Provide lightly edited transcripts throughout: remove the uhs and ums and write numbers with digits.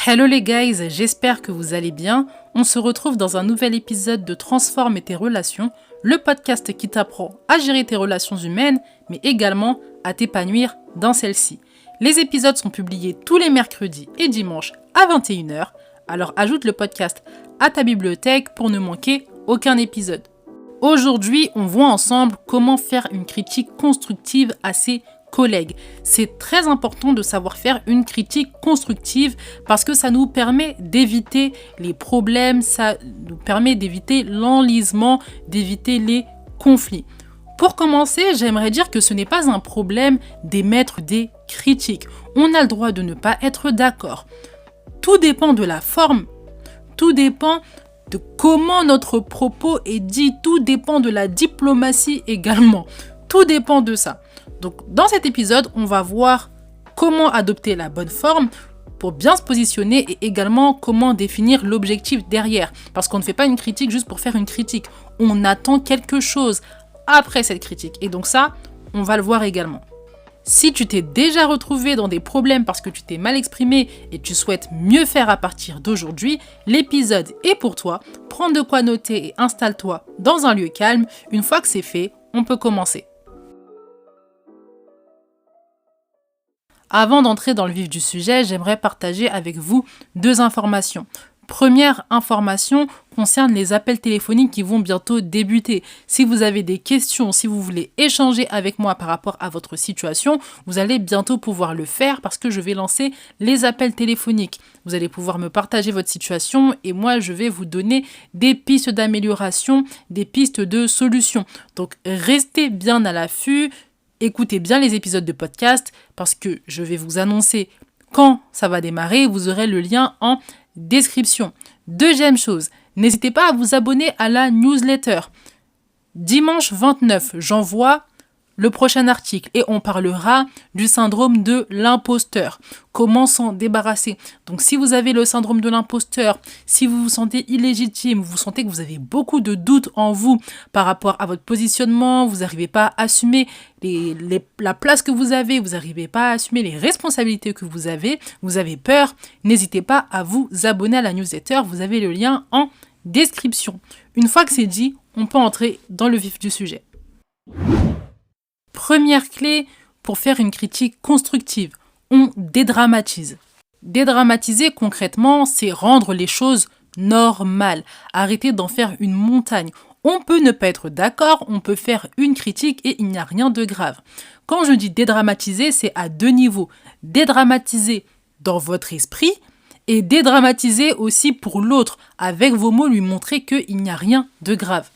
Hello les guys, j'espère que vous allez bien. On se retrouve dans un nouvel épisode de Transforme tes relations, le podcast qui t'apprend à gérer tes relations humaines, mais également à t'épanouir dans celles-ci. Les épisodes sont publiés tous les mercredis et dimanches à 21h, alors ajoute le podcast à ta bibliothèque pour ne manquer aucun épisode. Aujourd'hui, on voit ensemble comment faire une critique constructive à ses collègues. C'est très important de savoir faire une critique constructive parce que ça nous permet d'éviter les problèmes, ça nous permet d'éviter l'enlisement, d'éviter les conflits. Pour commencer, j'aimerais dire que ce n'est pas un problème d'émettre des critiques. On a le droit de ne pas être d'accord. Tout dépend de la forme, tout dépend de comment notre propos est dit, tout dépend de la diplomatie également. Tout dépend de ça. Donc, dans cet épisode, on va voir comment adopter la bonne forme pour bien se positionner et également comment définir l'objectif derrière. Parce qu'on ne fait pas une critique juste pour faire une critique. On attend quelque chose après cette critique. Et donc ça, on va le voir également. Si tu t'es déjà retrouvé dans des problèmes parce que tu t'es mal exprimé et tu souhaites mieux faire à partir d'aujourd'hui, l'épisode est pour toi. Prends de quoi noter et installe-toi dans un lieu calme. Une fois que c'est fait, on peut commencer. Avant d'entrer dans le vif du sujet, j'aimerais partager avec vous deux informations. Première information concerne les appels téléphoniques qui vont bientôt débuter. Si vous avez des questions, si vous voulez échanger avec moi par rapport à votre situation, vous allez bientôt pouvoir le faire parce que je vais lancer les appels téléphoniques. Vous allez pouvoir me partager votre situation et moi je vais vous donner des pistes d'amélioration, des pistes de solutions. Donc restez bien à l'affût. Écoutez bien les épisodes de podcast parce que je vais vous annoncer quand ça va démarrer. Vous aurez le lien en description. Deuxième chose, n'hésitez pas à vous abonner à la newsletter. Dimanche 29, j'envoie le prochain article et on parlera du syndrome de l'imposteur. Comment s'en débarrasser? Donc si vous avez le syndrome de l'imposteur, si vous vous sentez illégitime, vous sentez que vous avez beaucoup de doutes en vous par rapport à votre positionnement, vous n'arrivez pas à assumer la place que vous avez, vous n'arrivez pas à assumer les responsabilités que vous avez peur, n'hésitez pas à vous abonner à la newsletter, vous avez le lien en description. Une fois que c'est dit, on peut entrer dans le vif du sujet. Première clé pour faire une critique constructive, on dédramatise. Dédramatiser concrètement, c'est rendre les choses normales. Arrêter d'en faire une montagne. On peut ne pas être d'accord, on peut faire une critique et il n'y a rien de grave. Quand je dis dédramatiser, c'est à deux niveaux. Dédramatiser dans votre esprit et dédramatiser aussi pour l'autre. Avec vos mots, lui montrer qu'il n'y a rien de grave.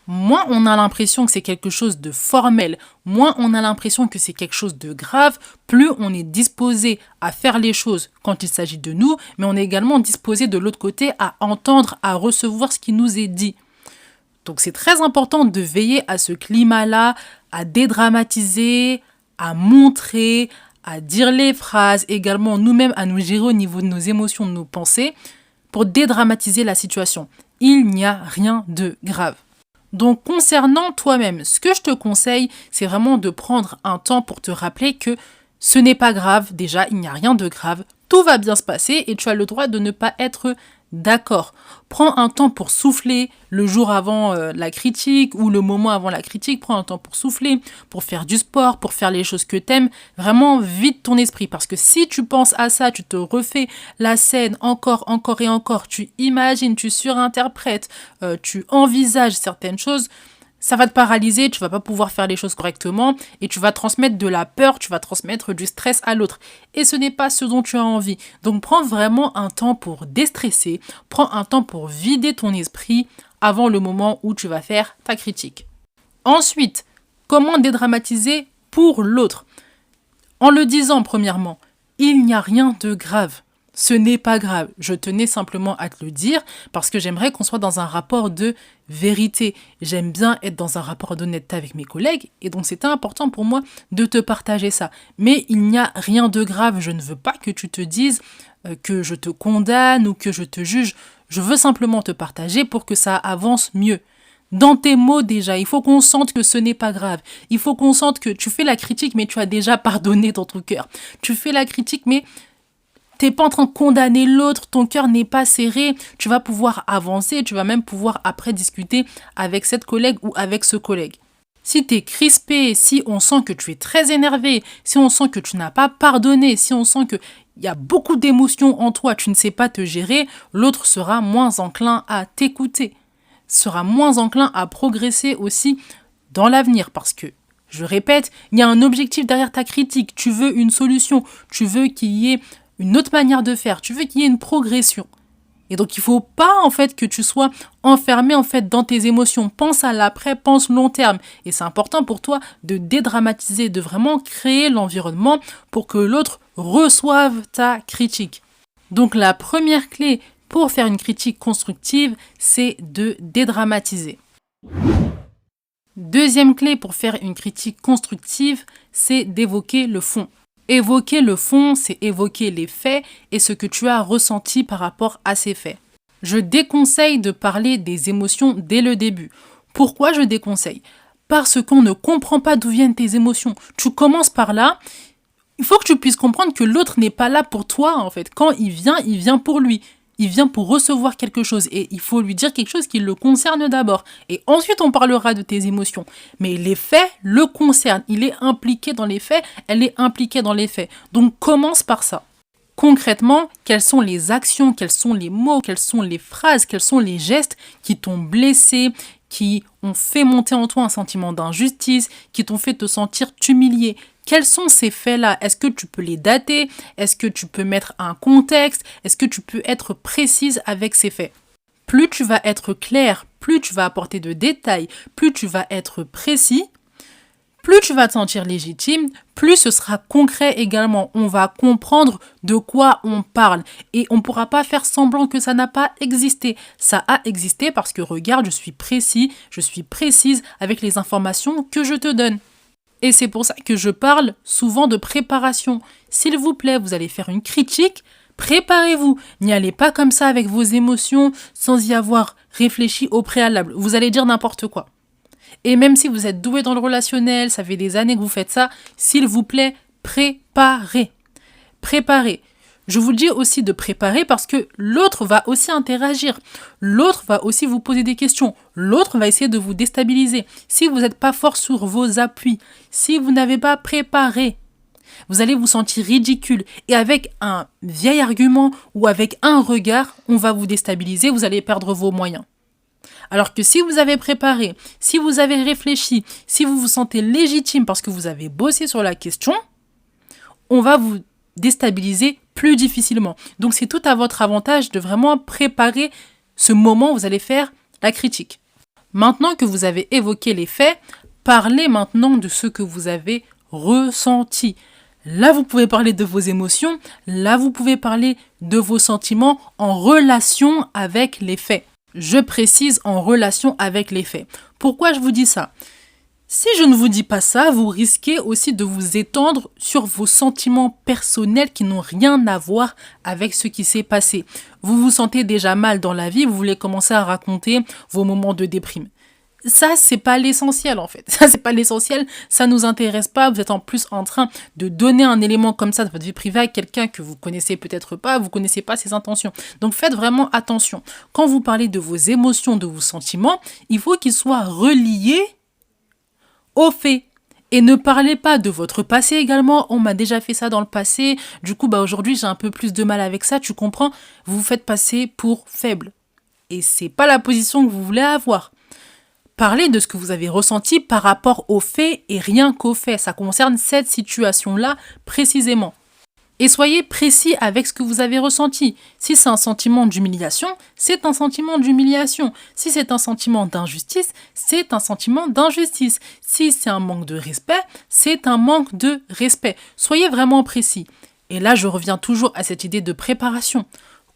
Moins on a l'impression que c'est quelque chose de formel, moins on a l'impression que c'est quelque chose de grave, plus on est disposé à faire les choses quand il s'agit de nous, mais on est également disposé de l'autre côté à entendre, à recevoir ce qui nous est dit. Donc c'est très important de veiller à ce climat-là, à dédramatiser, à montrer, à dire les phrases, également nous-mêmes à nous gérer au niveau de nos émotions, de nos pensées, pour dédramatiser la situation. Il n'y a rien de grave. Donc, concernant toi-même, ce que je te conseille, c'est vraiment de prendre un temps pour te rappeler que ce n'est pas grave. Déjà, il n'y a rien de grave. Tout va bien se passer et tu as le droit de ne pas être d'accord. Prends un temps pour souffler le jour avant la critique ou le moment avant la critique. Prends un temps pour souffler, pour faire du sport, pour faire les choses que t'aimes. Vraiment, vide ton esprit parce que si tu penses à ça, tu te refais la scène encore et encore. Tu imagines, tu surinterprètes, tu envisages certaines choses. Ça va te paralyser, tu vas pas pouvoir faire les choses correctement et tu vas transmettre de la peur, tu vas transmettre du stress à l'autre. Et ce n'est pas ce dont tu as envie. Donc prends vraiment un temps pour déstresser, prends un temps pour vider ton esprit avant le moment où tu vas faire ta critique. Ensuite, comment dédramatiser pour l'autre? En le disant premièrement, il n'y a rien de grave. Ce n'est pas grave, je tenais simplement à te le dire parce que j'aimerais qu'on soit dans un rapport de vérité. J'aime bien être dans un rapport d'honnêteté avec mes collègues et donc c'était important pour moi de te partager ça. Mais il n'y a rien de grave, je ne veux pas que tu te dises que je te condamne ou que je te juge. Je veux simplement te partager pour que ça avance mieux. Dans tes mots déjà, il faut qu'on sente que ce n'est pas grave. Il faut qu'on sente que tu fais la critique mais tu as déjà pardonné dans ton cœur. Tu fais la critique mais T'es pas en train de condamner l'autre, ton cœur n'est pas serré, tu vas pouvoir avancer, tu vas même pouvoir après discuter avec cette collègue ou avec ce collègue. Si tu es crispé, si on sent que tu es très énervé, si on sent que tu n'as pas pardonné, si on sent qu'il y a beaucoup d'émotions en toi, tu ne sais pas te gérer, l'autre sera moins enclin à t'écouter, sera moins enclin à progresser aussi dans l'avenir parce que, je répète, il y a un objectif derrière ta critique, tu veux une solution, tu veux qu'il y ait une autre manière de faire, tu veux qu'il y ait une progression. Et donc, il faut pas, en fait, que tu sois enfermé, en fait, dans tes émotions. Pense à l'après, pense long terme. Et c'est important pour toi de dédramatiser, de vraiment créer l'environnement pour que l'autre reçoive ta critique. Donc, la première clé pour faire une critique constructive, c'est de dédramatiser. Deuxième clé pour faire une critique constructive, c'est d'évoquer le fond. Évoquer le fond, c'est évoquer les faits et ce que tu as ressenti par rapport à ces faits. Je déconseille de parler des émotions dès le début. Pourquoi je déconseille ? Parce qu'on ne comprend pas d'où viennent tes émotions. Tu commences par là. Il faut que tu puisses comprendre que l'autre n'est pas là pour toi, en fait. Quand il vient pour lui. Il vient pour recevoir quelque chose et il faut lui dire quelque chose qui le concerne d'abord. Et ensuite, on parlera de tes émotions. Mais les faits le concernent. Il est impliqué dans les faits, elle est impliquée dans les faits. Donc, commence par ça. Concrètement, quelles sont les actions, quels sont les mots, quelles sont les phrases, quels sont les gestes qui t'ont blessé, qui ont fait monter en toi un sentiment d'injustice, qui t'ont fait te sentir humilié. Quels sont ces faits-là ? Est-ce que tu peux les dater ? Est-ce que tu peux mettre un contexte ? Est-ce que tu peux être précise avec ces faits ? Plus tu vas être clair, plus tu vas apporter de détails, plus tu vas être précis, plus tu vas te sentir légitime, plus ce sera concret également. On va comprendre de quoi on parle et on ne pourra pas faire semblant que ça n'a pas existé. Ça a existé parce que regarde, je suis précis, je suis précise avec les informations que je te donne. Et c'est pour ça que je parle souvent de préparation. S'il vous plaît, vous allez faire une critique, préparez-vous. N'y allez pas comme ça avec vos émotions sans y avoir réfléchi au préalable. Vous allez dire n'importe quoi. Et même si vous êtes doué dans le relationnel, ça fait des années que vous faites ça, s'il vous plaît, préparez. Préparez. Je vous dis aussi de préparer parce que l'autre va aussi interagir. L'autre va aussi vous poser des questions. L'autre va essayer de vous déstabiliser. Si vous n'êtes pas fort sur vos appuis, si vous n'avez pas préparé, vous allez vous sentir ridicule. Et avec un vieil argument ou avec un regard, on va vous déstabiliser, vous allez perdre vos moyens. Alors que si vous avez préparé, si vous avez réfléchi, si vous vous sentez légitime parce que vous avez bossé sur la question, on va vous déstabiliser plus difficilement. Donc c'est tout à votre avantage de vraiment préparer ce moment où vous allez faire la critique. Maintenant que vous avez évoqué les faits, parlez maintenant de ce que vous avez ressenti. Là, vous pouvez parler de vos émotions, là, vous pouvez parler de vos sentiments en relation avec les faits. Je précise en relation avec les faits. Pourquoi je vous dis ça ? Si je ne vous dis pas ça, vous risquez aussi de vous étendre sur vos sentiments personnels qui n'ont rien à voir avec ce qui s'est passé. Vous vous sentez déjà mal dans la vie, vous voulez commencer à raconter vos moments de déprime. Ça, c'est pas l'essentiel en fait. Ça, c'est pas l'essentiel, ça nous intéresse pas. Vous êtes en plus en train de donner un élément comme ça de votre vie privée à quelqu'un que vous connaissez peut-être pas, vous connaissez pas ses intentions. Donc faites vraiment attention. Quand vous parlez de vos émotions, de vos sentiments, il faut qu'ils soient reliés aux faits. Et ne parlez pas de votre passé également. On m'a déjà fait ça dans le passé. Du coup, aujourd'hui, j'ai un peu plus de mal avec ça. Tu comprends ? Vous vous faites passer pour faible. Et c'est pas la position que vous voulez avoir. Parlez de ce que vous avez ressenti par rapport aux faits et rien qu'aux faits. Ça concerne cette situation-là précisément. Et soyez précis avec ce que vous avez ressenti. Si c'est un sentiment d'humiliation, c'est un sentiment d'humiliation. Si c'est un sentiment d'injustice, c'est un sentiment d'injustice. Si c'est un manque de respect, c'est un manque de respect. Soyez vraiment précis. Et là, je reviens toujours à cette idée de préparation.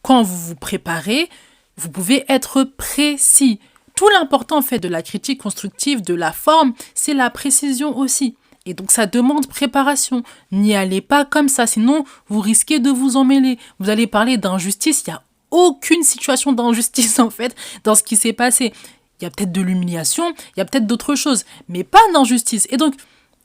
Quand vous vous préparez, vous pouvez être précis. Tout l'important en fait de la critique constructive, de la forme, c'est la précision aussi. Et donc ça demande préparation. N'y allez pas comme ça, sinon vous risquez de vous emmêler. Vous allez parler d'injustice, il n'y a aucune situation d'injustice en fait dans ce qui s'est passé. Il y a peut-être de l'humiliation, il y a peut-être d'autres choses, mais pas d'injustice. Et donc,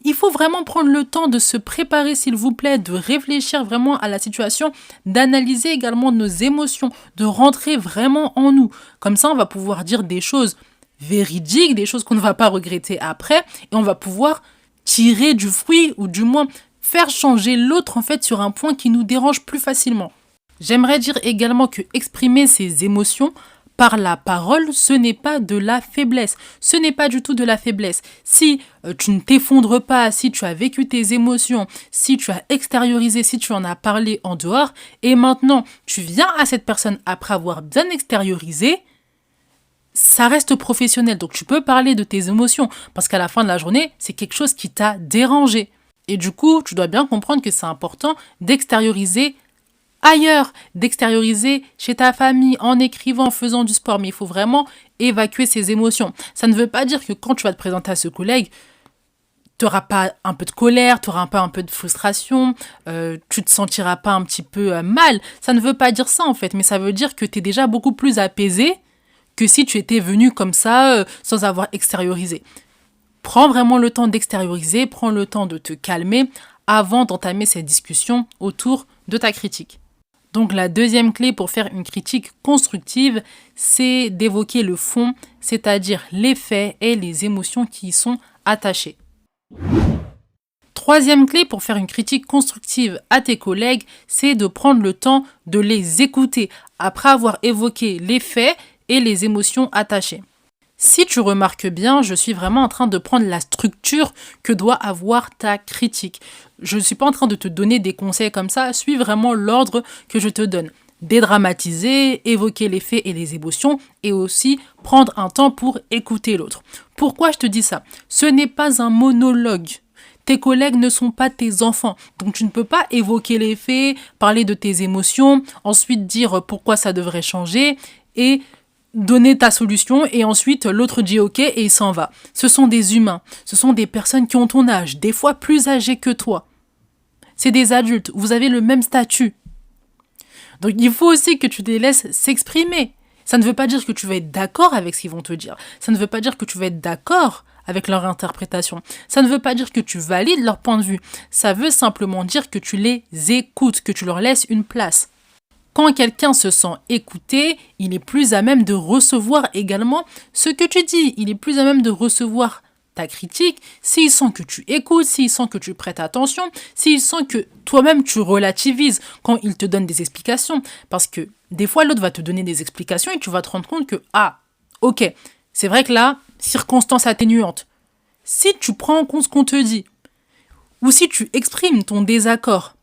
Il faut vraiment prendre le temps de se préparer, s'il vous plaît, de réfléchir vraiment à la situation, d'analyser également nos émotions, de rentrer vraiment en nous. Comme ça, on va pouvoir dire des choses véridiques, des choses qu'on ne va pas regretter après, et on va pouvoir tirer du fruit ou du moins faire changer l'autre en fait sur un point qui nous dérange plus facilement. J'aimerais dire également que exprimer ses émotions par la parole, ce n'est pas de la faiblesse. Ce n'est pas du tout de la faiblesse. Si tu ne t'effondres pas, si tu as vécu tes émotions, si tu as extériorisé, si tu en as parlé en dehors, et maintenant tu viens à cette personne après avoir bien extériorisé, ça reste professionnel. Donc tu peux parler de tes émotions parce qu'à la fin de la journée, c'est quelque chose qui t'a dérangé. Et du coup, tu dois bien comprendre que c'est important d'extérioriser ailleurs, d'extérioriser chez ta famille, en écrivant, en faisant du sport. Mais il faut vraiment évacuer ses émotions. Ça ne veut pas dire que quand tu vas te présenter à ce collègue, tu n'auras pas un peu de colère, tu n'auras pas un peu de frustration, tu te sentiras pas un petit peu mal. Ça ne veut pas dire ça en fait, mais ça veut dire que tu es déjà beaucoup plus apaisé que si tu étais venu comme ça, sans avoir extériorisé. Prends vraiment le temps d'extérioriser, prends le temps de te calmer avant d'entamer cette discussion autour de ta critique. Donc la deuxième clé pour faire une critique constructive, c'est d'évoquer le fond, c'est-à-dire les faits et les émotions qui y sont attachées. Troisième clé pour faire une critique constructive à tes collègues, c'est de prendre le temps de les écouter après avoir évoqué les faits et les émotions attachées. Si tu remarques bien, je suis vraiment en train de prendre la structure que doit avoir ta critique. Je ne suis pas en train de te donner des conseils comme ça, suis vraiment l'ordre que je te donne. Dédramatiser, évoquer les faits et les émotions et aussi prendre un temps pour écouter l'autre. Pourquoi je te dis ça? Ce n'est pas un monologue. Tes collègues ne sont pas tes enfants, donc tu ne peux pas évoquer les faits, parler de tes émotions, ensuite dire pourquoi ça devrait changer et donner ta solution et ensuite l'autre dit ok et il s'en va. Ce sont des humains, ce sont des personnes qui ont ton âge, des fois plus âgés que toi. C'est des adultes, vous avez le même statut. Donc il faut aussi que tu les laisses s'exprimer. Ça ne veut pas dire que tu vas être d'accord avec ce qu'ils vont te dire. Ça ne veut pas dire que tu vas être d'accord avec leur interprétation. Ça ne veut pas dire que tu valides leur point de vue. Ça veut simplement dire que tu les écoutes, que tu leur laisses une place. Quand quelqu'un se sent écouté, il est plus à même de recevoir également ce que tu dis. Il est plus à même de recevoir ta critique s'il sent que tu écoutes, s'il sent que tu prêtes attention, s'il sent que toi-même tu relativises quand il te donne des explications. Parce que des fois, l'autre va te donner des explications et tu vas te rendre compte que, ah, ok, c'est vrai que là, circonstance atténuante. Si tu prends en compte ce qu'on te dit, ou si tu exprimes ton désaccord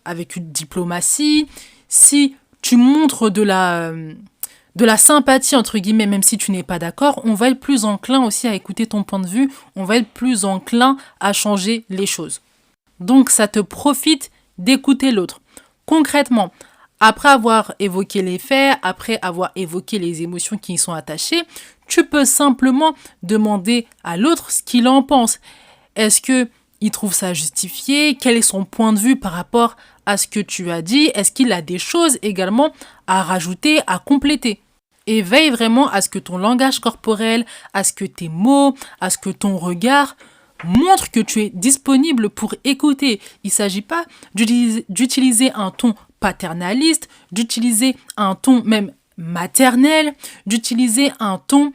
avec une diplomatie, si tu montres de la sympathie, entre guillemets, même si tu n'es pas d'accord, on va être plus enclin aussi à écouter ton point de vue, on va être plus enclin à changer les choses. Donc, ça te profite d'écouter l'autre. Concrètement, après avoir évoqué les faits, après avoir évoqué les émotions qui y sont attachées, tu peux simplement demander à l'autre ce qu'il en pense. Est-ce qu'il trouve ça justifié? Quel est son point de vue par rapport à ce que tu as dit? Est-ce qu'il a des choses également à rajouter, à compléter? Et veille vraiment à ce que ton langage corporel, à ce que tes mots, à ce que ton regard montre que tu es disponible pour écouter. Il ne s'agit pas d'utiliser un ton paternaliste, d'utiliser un ton même maternel, d'utiliser un ton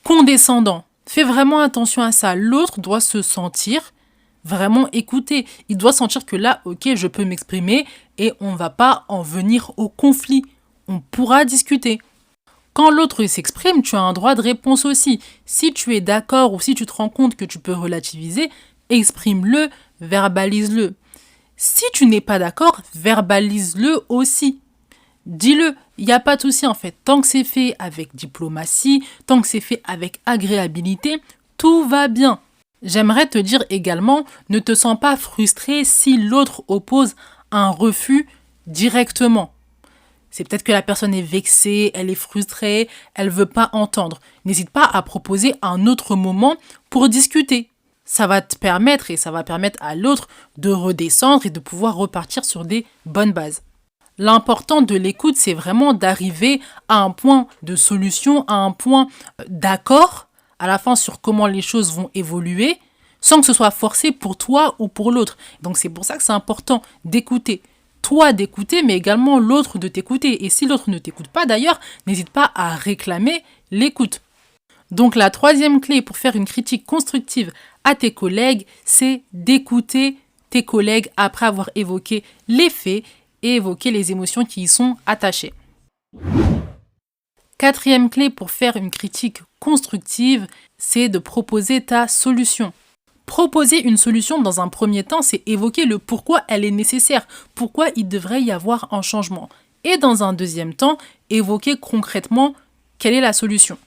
condescendant. Fais vraiment attention à ça. L'autre doit se sentir vraiment écouté. Il doit sentir que là, ok, je peux m'exprimer et on ne va pas en venir au conflit. On pourra discuter. Quand l'autre s'exprime, tu as un droit de réponse aussi. Si tu es d'accord ou si tu te rends compte que tu peux relativiser, exprime-le, verbalise-le. Si tu n'es pas d'accord, verbalise-le aussi. Dis-le, il n'y a pas de souci en fait. Tant que c'est fait avec diplomatie, tant que c'est fait avec agréabilité, tout va bien. J'aimerais te dire également, ne te sens pas frustré si l'autre oppose un refus directement. C'est peut-être que la personne est vexée, elle est frustrée, elle ne veut pas entendre. N'hésite pas à proposer un autre moment pour discuter. Ça va te permettre et ça va permettre à l'autre de redescendre et de pouvoir repartir sur des bonnes bases. L'important de l'écoute, c'est vraiment d'arriver à un point de solution, à un point d'accord à la fin sur comment les choses vont évoluer, sans que ce soit forcé pour toi ou pour l'autre. Donc c'est pour ça que c'est important d'écouter. Toi d'écouter, mais également l'autre de t'écouter. Et si l'autre ne t'écoute pas d'ailleurs, n'hésite pas à réclamer l'écoute. Donc la troisième clé pour faire une critique constructive à tes collègues, c'est d'écouter tes collègues après avoir évoqué les faits et évoqué les émotions qui y sont attachées. Quatrième clé pour faire une critique constructive, c'est de proposer ta solution. Proposer une solution dans un premier temps, c'est évoquer le pourquoi elle est nécessaire, pourquoi il devrait y avoir un changement. Et dans un deuxième temps, évoquer concrètement quelle est la solution.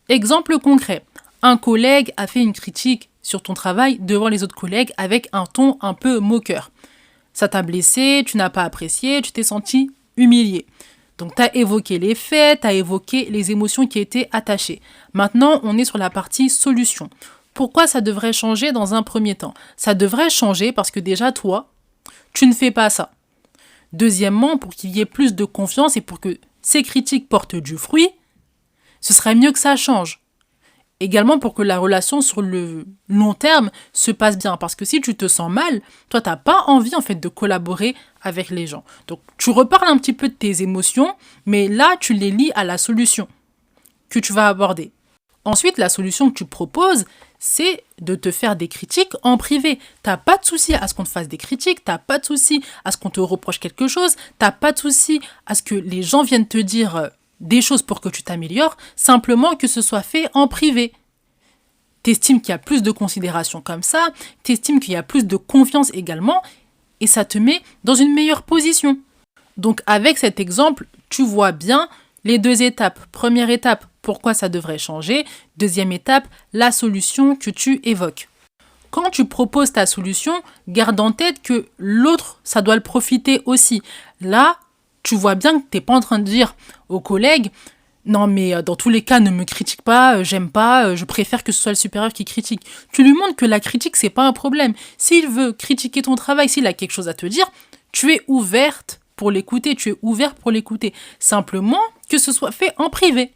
Exemple concret, un collègue a fait une critique sur ton travail devant les autres collègues avec un ton un peu moqueur. Ça t'a blessé, tu n'as pas apprécié, tu t'es senti humilié. Donc tu as évoqué les faits, tu as évoqué les émotions qui étaient attachées. Maintenant, on est sur la partie solution. Pourquoi ça devrait changer dans un premier temps? Ça devrait changer parce que déjà, toi, tu ne fais pas ça. Deuxièmement, pour qu'il y ait plus de confiance et pour que ces critiques portent du fruit, ce serait mieux que ça change. Également pour que la relation sur le long terme se passe bien. Parce que si tu te sens mal, toi, tu n'as pas envie en fait de collaborer avec les gens. Donc, tu reparles un petit peu de tes émotions, mais là, tu les lies à la solution que tu vas aborder. Ensuite, la solution que tu proposes, c'est de te faire des critiques en privé. T'as pas de souci à ce qu'on te fasse des critiques, t'as pas de souci à ce qu'on te reproche quelque chose, t'as pas de souci à ce que les gens viennent te dire des choses pour que tu t'améliores, simplement que ce soit fait en privé. T'estimes qu'il y a plus de considération comme ça, t'estimes qu'il y a plus de confiance également, et ça te met dans une meilleure position. Donc avec cet exemple, tu vois bien les deux étapes. Première étape, pourquoi ça devrait changer. Deuxième étape, la solution que tu évoques. Quand tu proposes ta solution, garde en tête que l'autre, ça doit le profiter aussi. Là, tu vois bien que tu n'es pas en train de dire aux collègues « Non, mais dans tous les cas, ne me critique pas, j'aime pas, je préfère que ce soit le supérieur qui critique. » Tu lui montres que la critique, c'est pas un problème. S'il veut critiquer ton travail, s'il a quelque chose à te dire, tu es ouverte pour l'écouter, tu es ouvert pour l'écouter. Simplement que ce soit fait en privé.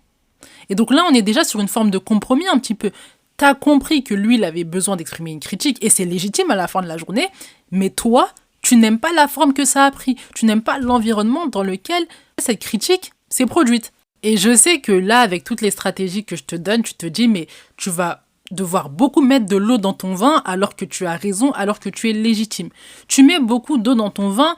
Et donc là, on est déjà sur une forme de compromis un petit peu. Tu as compris que lui, il avait besoin d'exprimer une critique et c'est légitime à la fin de la journée, mais toi, tu n'aimes pas la forme que ça a pris. Tu n'aimes pas l'environnement dans lequel cette critique s'est produite. Et je sais que là, avec toutes les stratégies que je te donne, tu te dis, mais tu vas devoir beaucoup mettre de l'eau dans ton vin alors que tu as raison, alors que tu es légitime. Tu mets beaucoup d'eau dans ton vin,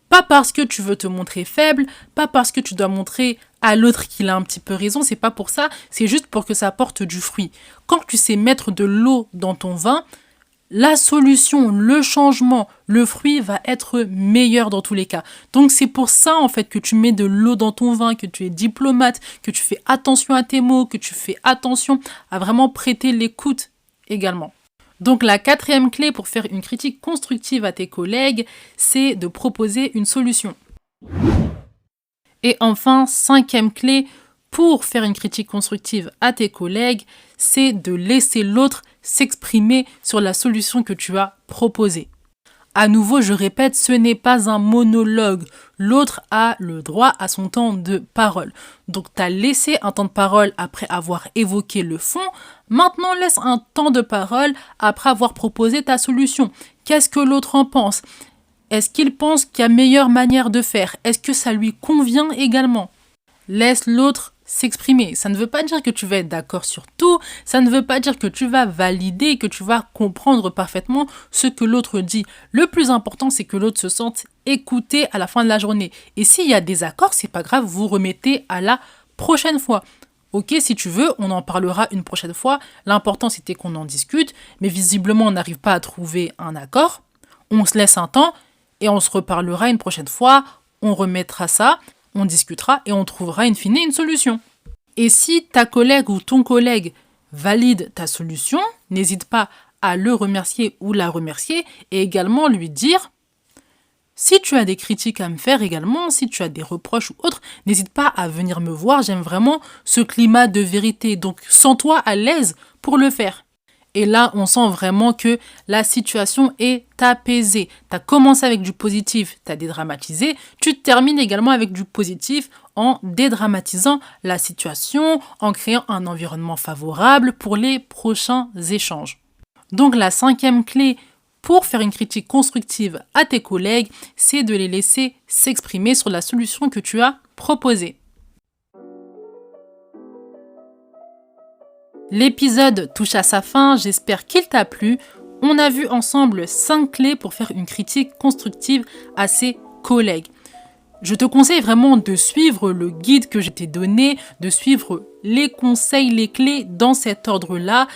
pas parce que tu veux te montrer faible, pas parce que tu dois montrer à l'autre qu'il a un petit peu raison, c'est pas pour ça, c'est juste pour que ça porte du fruit. Quand tu sais mettre de l'eau dans ton vin, la solution, le changement, le fruit va être meilleur dans tous les cas. Donc c'est pour ça en fait que tu mets de l'eau dans ton vin, que tu es diplomate, que tu fais attention à tes mots, que tu fais attention à vraiment prêter l'écoute également. Donc la quatrième clé pour faire une critique constructive à tes collègues, c'est de proposer une solution. Et enfin, cinquième clé pour faire une critique constructive à tes collègues, c'est de laisser l'autre s'exprimer sur la solution que tu as proposée. À nouveau, je répète, ce n'est pas un monologue. L'autre a le droit à son temps de parole. Donc, tu as laissé un temps de parole après avoir évoqué le fond. Maintenant, laisse un temps de parole après avoir proposé ta solution. Qu'est-ce que l'autre en pense ? Est-ce qu'il pense qu'il y a meilleure manière de faire ? Est-ce que ça lui convient également ? Laisse l'autre s'exprimer. Ça ne veut pas dire que tu vas être d'accord sur tout, ça ne veut pas dire que tu vas valider, que tu vas comprendre parfaitement ce que l'autre dit. Le plus important, c'est que l'autre se sente écouté à la fin de la journée. Et s'il y a des accords, c'est pas grave, vous remettez à la prochaine fois. Ok, si tu veux, on en parlera une prochaine fois. L'important, c'était qu'on en discute, mais visiblement, on n'arrive pas à trouver un accord. On se laisse un temps et on se reparlera une prochaine fois. On remettra ça. On discutera et on trouvera in fine une solution. Et si ta collègue ou ton collègue valide ta solution, n'hésite pas à le remercier ou la remercier et également lui dire si tu as des critiques à me faire également, si tu as des reproches ou autres, n'hésite pas à venir me voir. J'aime vraiment ce climat de vérité. Donc, sens-toi à l'aise pour le faire. Et là, on sent vraiment que la situation est apaisée. Tu as commencé avec du positif, tu as dédramatisé. Tu termines également avec du positif en dédramatisant la situation, en créant un environnement favorable pour les prochains échanges. Donc la cinquième clé pour faire une critique constructive à tes collègues, c'est de les laisser s'exprimer sur la solution que tu as proposée. L'épisode touche à sa fin, j'espère qu'il t'a plu. On a vu ensemble 5 clés pour faire une critique constructive à ses collègues. Je te conseille vraiment de suivre le guide que je t'ai donné, de suivre les conseils, les clés dans cet ordre-là.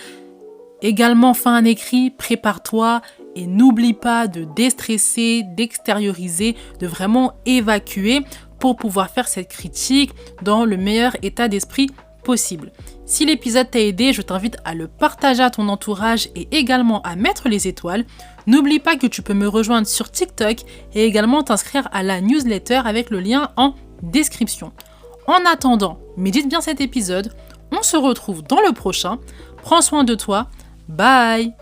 Également, fais un écrit, prépare-toi et n'oublie pas de déstresser, d'extérioriser, de vraiment évacuer pour pouvoir faire cette critique dans le meilleur état d'esprit possible. Si l'épisode t'a aidé, je t'invite à le partager à ton entourage et également à mettre les étoiles. N'oublie pas que tu peux me rejoindre sur TikTok et également t'inscrire à la newsletter avec le lien en description. En attendant, médite bien cet épisode. On se retrouve dans le prochain. Prends soin de toi. Bye!